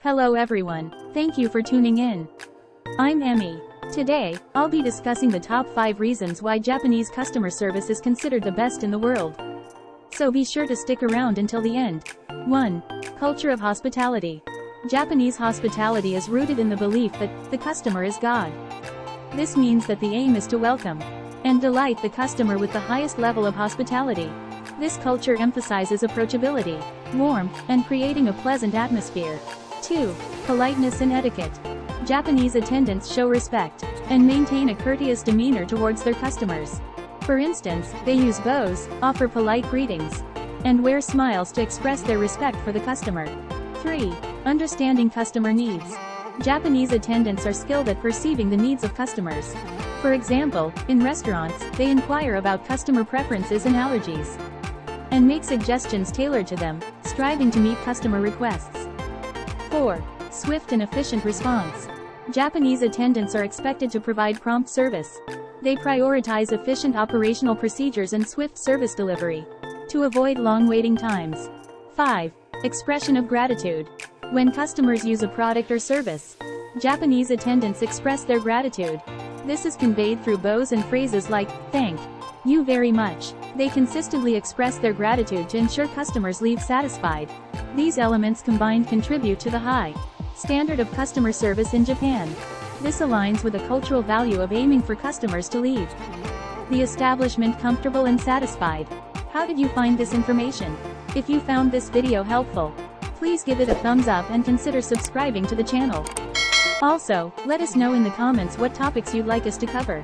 Hello everyone, thank you for tuning in. I'm Emmy. Today, I'll be discussing the top 5 reasons why Japanese customer service is considered the best in the world. So be sure to stick around until the end. 1. Culture of hospitality. Japanese hospitality is rooted in the belief that the customer is God. This means that the aim is to welcome and delight the customer with the highest level of hospitality. This culture emphasizes approachability, warmth, and creating a pleasant atmosphere. 2. Politeness and etiquette. Japanese attendants show respect and maintain a courteous demeanor towards their customers. For instance, they use bows, offer polite greetings, and wear smiles to express their respect for the customer. 3. Understanding customer needs. Japanese attendants are skilled at perceiving the needs of customers. For example, in restaurants, they inquire about customer preferences and allergies, and make suggestions tailored to them, striving to meet customer requests. 4. Swift and efficient response. Japanese attendants are expected to provide prompt service. They prioritize efficient operational procedures and swift service delivery to avoid long waiting times. 5. Expression of gratitude. When customers use a product or service, Japanese attendants express their gratitude. This is conveyed through bows and phrases like, "Thank you very much." They consistently express their gratitude to ensure customers leave satisfied. These elements combined contribute to the high standard of customer service in Japan. This aligns with a cultural value of aiming for customers to leave the establishment comfortable and satisfied. How did you find this information? If you found this video helpful, please give it a thumbs up and consider subscribing to the channel. Also, let us know in the comments what topics you'd like us to cover.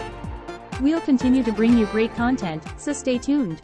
We'll continue to bring you great content, so stay tuned.